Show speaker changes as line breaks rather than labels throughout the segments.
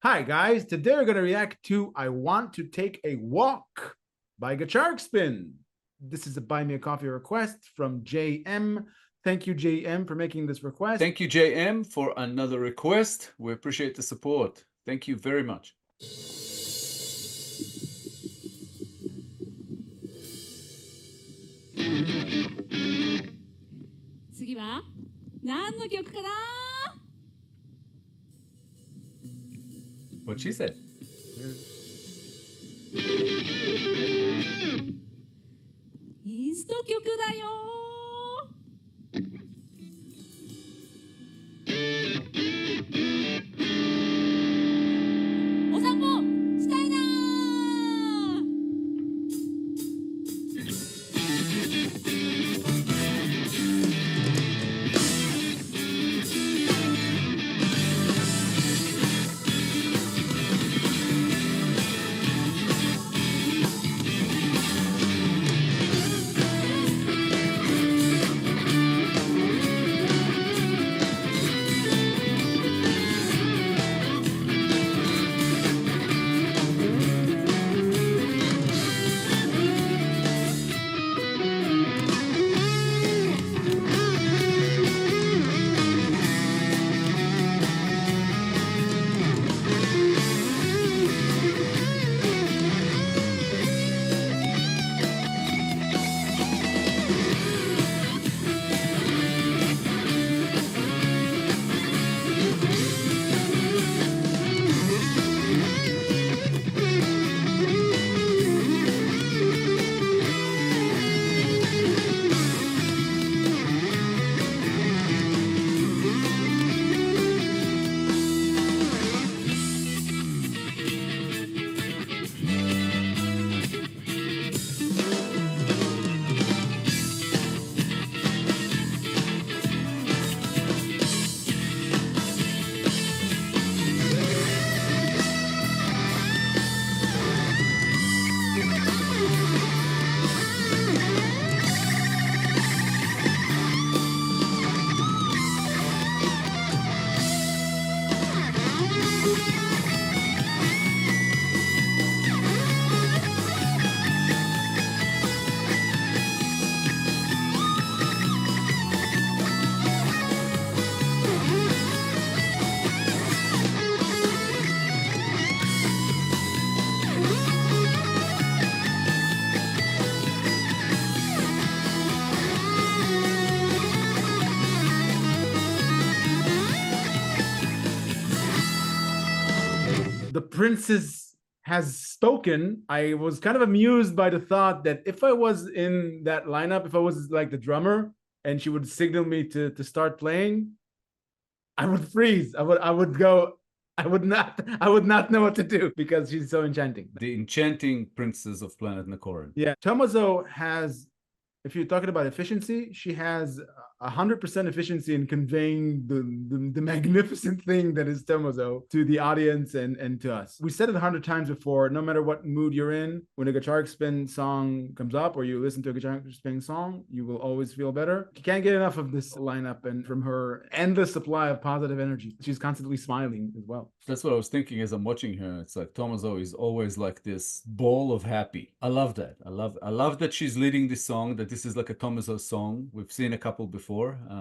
Hi guys, today we're going to react to I Want to Take a Walk by Gacharic Spin. This is a Buy Me a Coffee request from JM. Thank you, JM, for making this request.
Thank you, JM, for another request. We appreciate the support. Thank you very much.
次は何の曲かな
What she said.
インスト曲だよお散歩したいな
The princess has spoken. I was kind of amused by the thought that if I was in that lineup, if I was like the drummer and she would signal me to start playing, I would freeze. I would not know what to do because she's so enchanting.
The enchanting princess of planet Nakorin.
Yeah, Tomozo has, if you're talking about efficiency, she has 100% efficiency in conveying the magnificent thing that is Tomozo to the audience and to us. We said it 100 times before, no matter what mood you're in, when a Gacharic Spin song comes up or you listen to a Gacharic Spin song, you will always feel better. You can't get enough of this lineup and from her endless supply of positive energy. She's constantly smiling as well.
That's what I was thinking as I'm watching her. It's like Tomozo is always like this ball of happy. I love that. I love that she's leading this song, that this is like a Tomozo song. We've seen a couple before.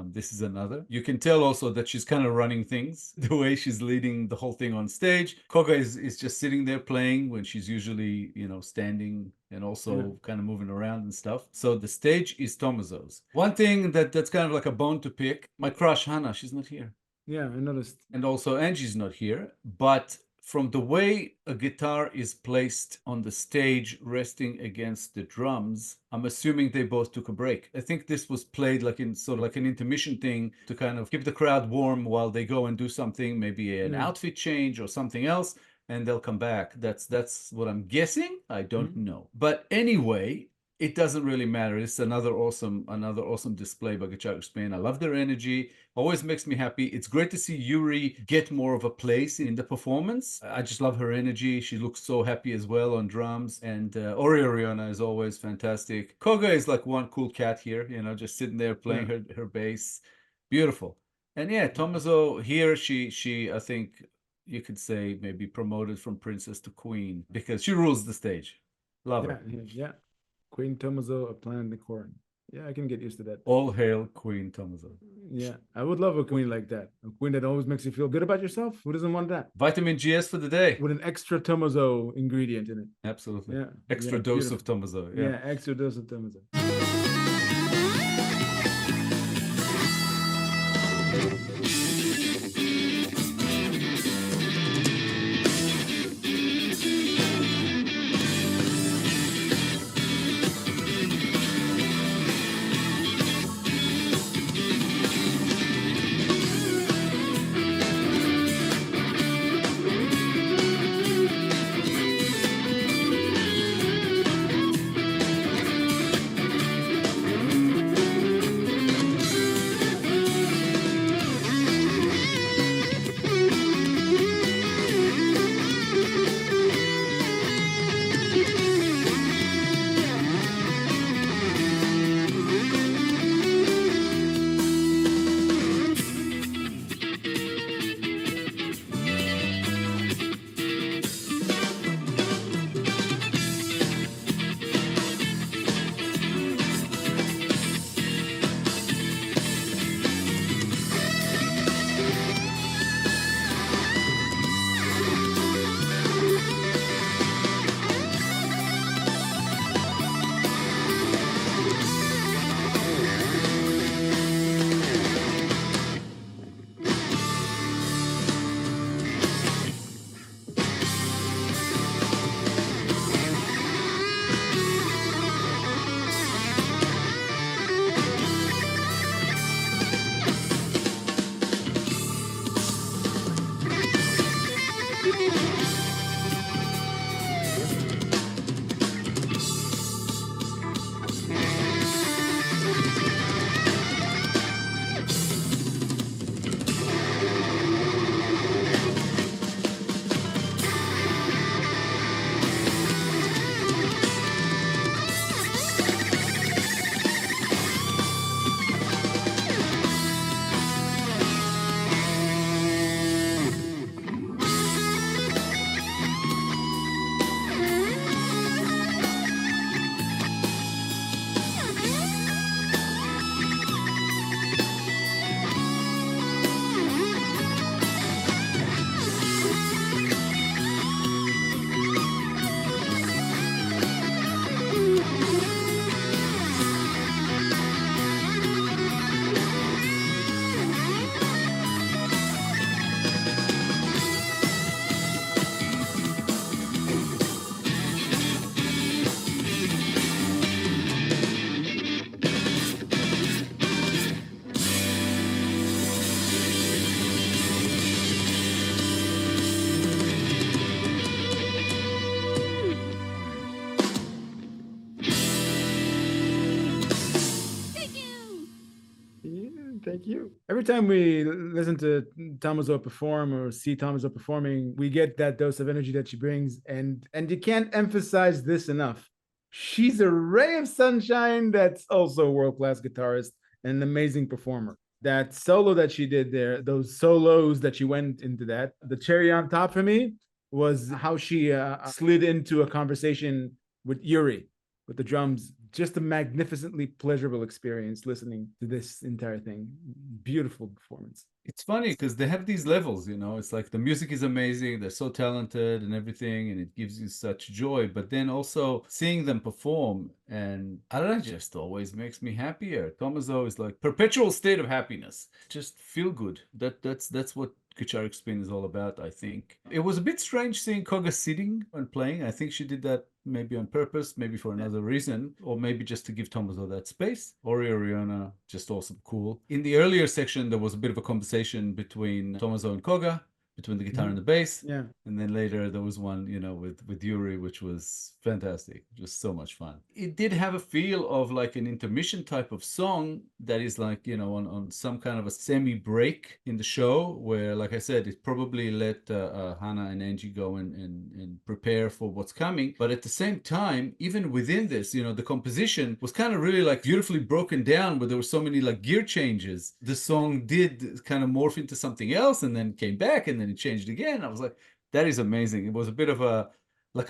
This is another. You can tell also that she's kind of running things, the way she's leading the whole thing on stage. Koga is just sitting there playing when she's usually, you know, standing and also kind of moving around and stuff. So the stage is Tomozo's. One thing that's kind of like a bone to pick, my crush Hannah, she's not here.
Yeah, I noticed.
And also Angie's not here, but from the way a guitar is placed on the stage resting against the drums, I'm assuming they both took a break. I think this was played like in sort of like an intermission thing to kind of keep the crowd warm while they go and do something, maybe an outfit change or something else, and they'll come back. That's what I'm guessing. I don't know. But anyway, it doesn't really matter. It's another awesome display by Gacharic Spin. I love their energy. Always makes me happy. It's great to see Yuri get more of a place in the performance. I just love her energy. She looks so happy as well on drums. And Ori Oriana is always fantastic. Koga is like one cool cat here, you know, just sitting there playing her bass. Beautiful. And yeah, Tomozo here, she I think you could say maybe promoted from princess to queen because she rules the stage. Love her.
Yeah. Queen Tomozo of Planet Nicorn. Yeah, I can get used to that.
All hail Queen Tomozo.
Yeah, I would love a queen like that. A queen that always makes you feel good about yourself. Who doesn't want that?
Vitamin GS for the day.
With an extra Tomozo ingredient in it.
Absolutely.
Yeah.
Extra dose of Tomozo.
Yeah, extra dose of Tomozo. Thank you. Every time we listen to Tomozo perform or see Tomozo performing, we get that dose of energy that she brings, and you can't emphasize this enough. She's a ray of sunshine that's also a world-class guitarist and an amazing performer. That solo that she did there, those solos that she went into that, the cherry on top for me was how she slid into a conversation with Yuri, with the drums. Just a magnificently pleasurable experience listening to this entire thing. Beautiful performance.
It's funny because they have these levels, you know, it's like the music is amazing, they're so talented and everything, and it gives you such joy, but then also seeing them perform, and I don't know, it just always makes me happier. Tomozo is like perpetual state of happiness. Just feel good. That's what Gacharic Spin is all about, I think. It was a bit strange seeing Koga sitting and playing. I think she did that maybe on purpose, maybe for another reason, or maybe just to give Tomozo that space. Ori Oriona, just awesome, cool. In the earlier section, there was a bit of a conversation between Tomozo and Koga, between the guitar and the bass.
Yeah.
And then later there was one, you know, with Yuri, which was fantastic. Just so much fun. It did have a feel of like an intermission type of song that is like, you know, on some kind of a semi-break in the show where, like I said, it probably let Hannah and Angie go and prepare for what's coming. But at the same time, even within this, you know, the composition was kind of really like beautifully broken down where there were so many like gear changes. The song did kind of morph into something else and then came back and then it changed again. I was like, that is amazing. It was a bit of a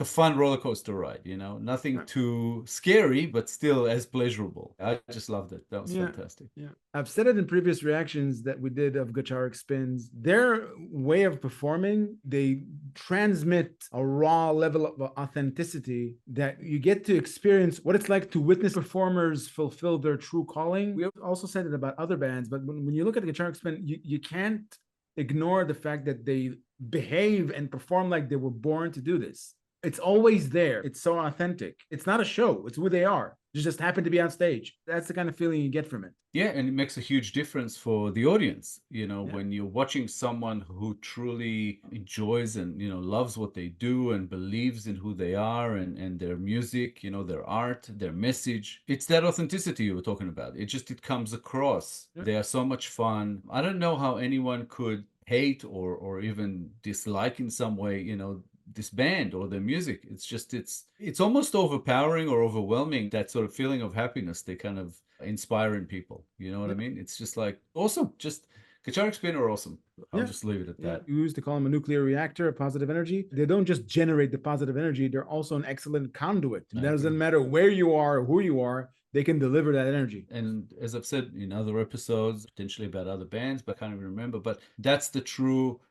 fun roller coaster ride, you know, nothing too scary, but still as pleasurable. I just loved it. That was fantastic.
Yeah. I've said it in previous reactions that we did of Gacharic Spins. Their way of performing, they transmit a raw level of authenticity that you get to experience what it's like to witness performers fulfill their true calling. We also said it about other bands, but when you look at Gacharic Spin, you can't ignore the fact that they behave and perform like they were born to do this. It's always there. It's so authentic. It's not a show. It's who they are. You just happen to be on stage. That's the kind of feeling you get from it.
Yeah, and it makes a huge difference for the audience. You know, when you're watching someone who truly enjoys and, you know, loves what they do and believes in who they are and their music, you know, their art, their message. It's that authenticity you were talking about. It comes across. They are so much fun. I don't know how anyone could hate or even dislike in some way, you know, this band or their music. It's just it's almost overpowering or overwhelming, that sort of feeling of happiness they kind of inspire in people. You know what I mean? It's just like awesome. Just Gacharic Spin are awesome. I'll just leave it at that.
You used to call them a nuclear reactor of positive energy. They don't just generate the positive energy, they're also an excellent conduit. It doesn't matter where you are or who you are, they can deliver that energy.
And as I've said in other episodes, potentially about other bands, but I can't even remember, but that's the true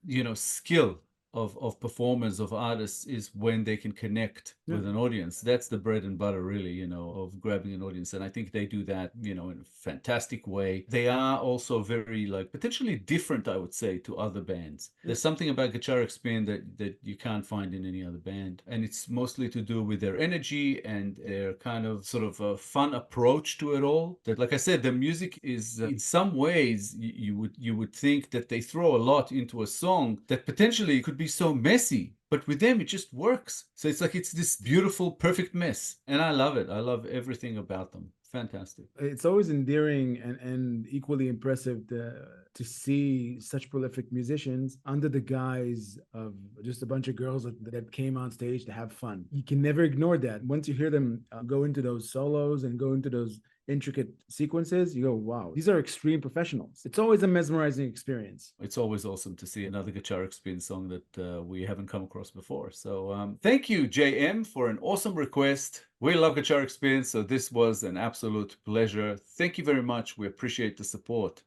you know, skill of performers, of artists, is when they can connect with an audience. That's the bread and butter, really, you know, of grabbing an audience. And I think they do that, you know, in a fantastic way. They are also very, like, potentially different, I would say, to other bands. There's something about Gacharic Spin that you can't find in any other band. And it's mostly to do with their energy and their kind of sort of a fun approach to it all. That, like I said, the music is, in some ways, you would think that they throw a lot into a song that potentially could be so messy, but with them it just works. So it's like it's this beautiful, perfect mess, and I love it. I love everything about them. Fantastic.
It's always endearing and equally impressive to see such prolific musicians under the guise of just a bunch of girls that came on stage to have fun. You can never ignore that. Once you hear them go into those solos and go into those intricate sequences, you go, wow, these are extreme professionals. It's always a mesmerizing experience.
It's always awesome to see another Gacharic Spin song that we haven't come across before. So thank you, JM, for an awesome request. We love Gacharic Spin, so this was an absolute pleasure. Thank you very much. We appreciate the support.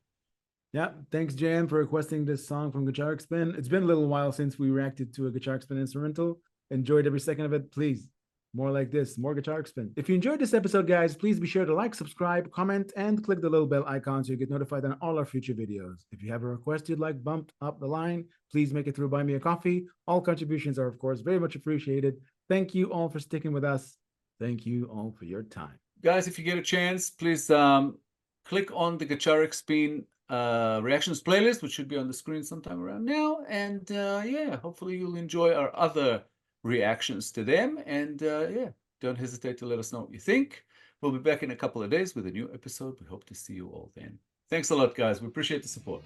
Yeah, thanks, JM, for requesting this song from Gacharic Spin. It's been a little while since we reacted to a Gacharic Spin instrumental. Enjoyed every second of it. Please, more like this, more Gacharic Spin. If you enjoyed this episode, guys, please be sure to like, subscribe, comment, and click the little bell icon so you get notified on all our future videos. If you have a request you'd like bumped up the line, please make it through Buy Me a Coffee. All contributions are, of course, very much appreciated. Thank you all for sticking with us. Thank you all for your time.
Guys, if you get a chance, please click on the Gacharic Spin reactions playlist, which should be on the screen sometime around now. And yeah, hopefully you'll enjoy our other reactions to them. And yeah, don't hesitate to let us know what you think. We'll be back in a couple of days with a new episode. We hope to see you all then. Thanks a lot, guys. We appreciate the support.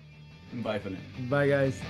And bye for now.
Bye, guys.